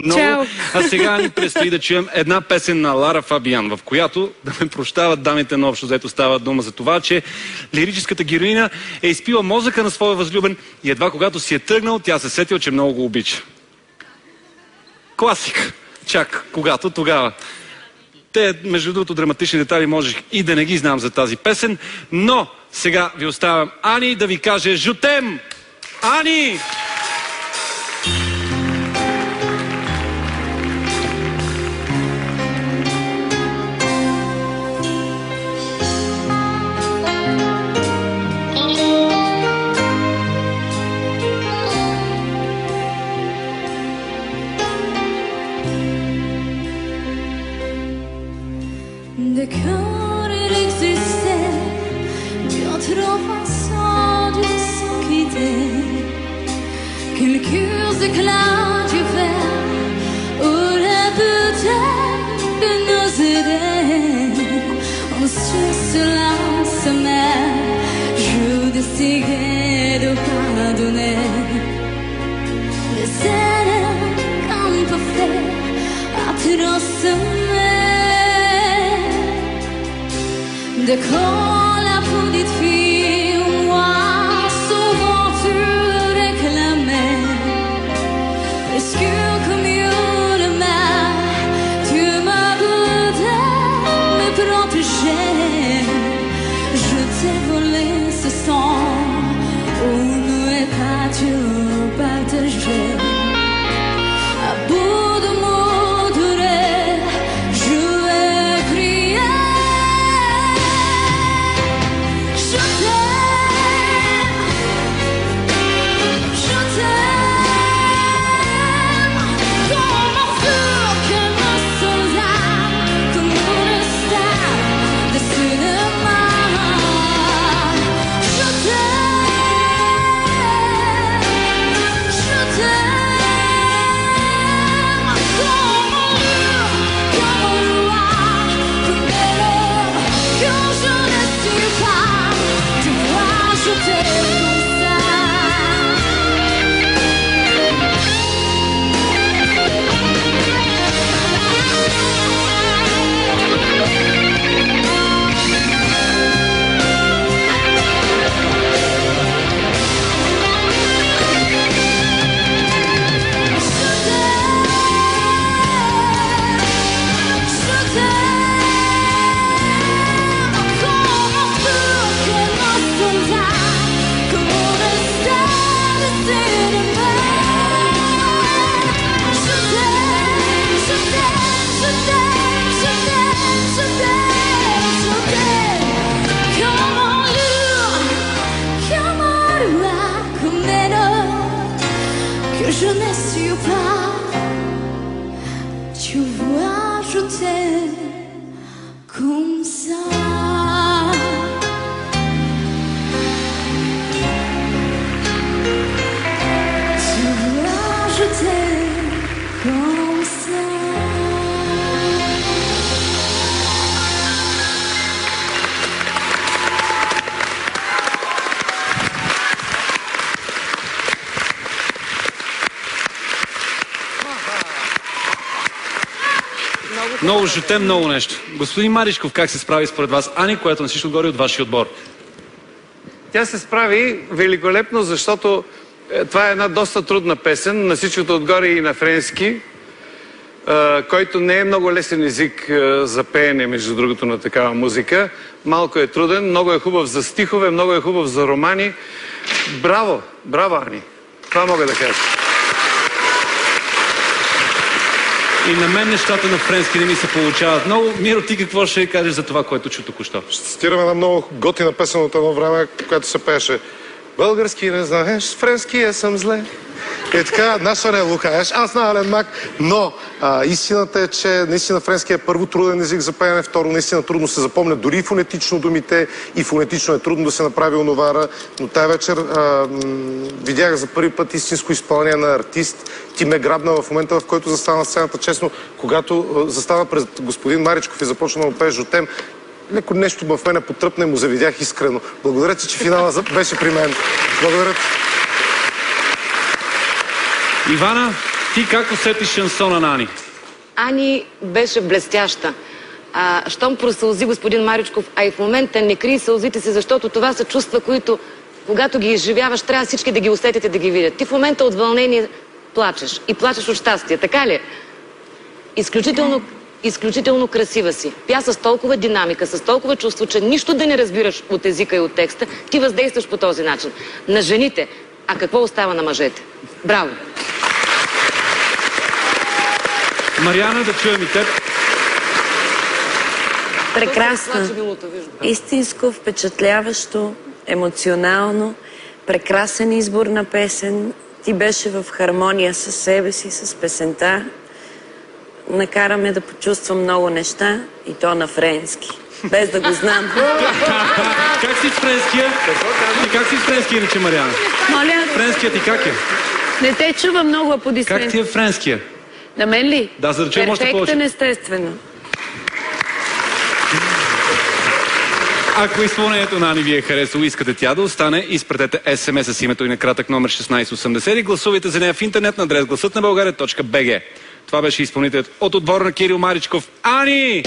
много. А сега ни предстои да чуем една песен на Лара Фабиан, в която, да ме прощават дамите, но общо взето става дума за това, че лирическата героиня е изпила мозъка на своя възлюбен и едва когато си е тръгнал, тя се сетила, че много го обича. Класик. Чак, когато тогава. Те, между другото, драматични детали можех и да не ги знам за тази песен, но сега ви оставям Ани да ви каже «Жутем». Ани! Det cœur existait d'autres façons de se quitter, quelques éclats du verre auraient peut-être pu nous aider. On se lance mais je décidais de pardonner. Les erreurs qu'on peut faire à trop de quand la petite fille, moi, souvent tu réclamais. Est-ce que comme une mère, tu m'as voulu me protéger? Je t'ai volé ce sang, on n'aurait pas dû partager. À bout de mots de rêve, je vais crier. Je ne suis pas, tu vois, je t'aime comme ça. Tu vois, je t'aime comme ça. Много жутем, много нещо. Господин Маришков, как се справи според вас Ани, която на всичко отгоре от вашия отбор? Тя се справи великолепно, защото това е една доста трудна песен, на всичкото отгоре и на френски, който не е много лесен език за пеене, между другото, на такава музика. Малко е труден, много е хубав за стихове, много е хубав за романи. Браво! Браво, Ани! Това мога да кажа. И на мен нещата на френски не ми се получават много. Миро, ти какво ще кажеш за това, което чу току-що? Ще цитирам една много готина песен от едно време, която се пееше: български не знаеш, френски съм зле. И така, наша не лукаеш, аз на мак, но истината е, че наистина френски е първо труден език за пеене, второ наистина трудно се запомня дори и фонетично думите, и фонетично е трудно да се направи оновара, но тая вечер видях за първи път истинско изпълнение на артист. Ти ме грабна в момента, в който застана на сцената. Честно, когато застана пред господин Маричков и започна да му пее Жутем, леко нещо в мене потръпна и му завидях искрено. Благодаря ти, че финала беше при мен. Благодаря ти. Ивана, Ти как усетиш шансона на Ани? Ани беше блестяща. Щом просълзи господин Маричков, а и в момента не крий сълзите си, защото това са чувства, които, когато ги изживяваш, трябва всички да ги усетите, да ги видят. Ти в момента от вълнение плачеш и плачеш от щастие, така ли? Изключително красива си. Пя с толкова динамика, с толкова чувство, че нищо да не разбираш от езика и от текста, ти въздействаш по този начин. На жените, а какво остава на мъжете? Браво! Мариана, да чуем и теб. Прекрасно. Истинско, впечатляващо, емоционално, прекрасен избор на песен. Ти беше в хармония с себе си, с песента. Накараме да почувствам много неща и то на френски. Без да го знам. Как си с френския? Как си с френския, иначе, Мариана? Моля? Френският ти как е? Не те чува много аплодисменти. Как ти е френския? На мен ли? Да, за да чуем още повече. Перфектен, естествено. Ако изпълнението на Ани ви е харесало, искате тя да остане, изпратете СМС с името и на кратък номер 1680 и гласувайте за нея в интернет на адрес гласътнабългария.bg. Това беше изпълнителят от отбора на Кирил Маричков. Ани!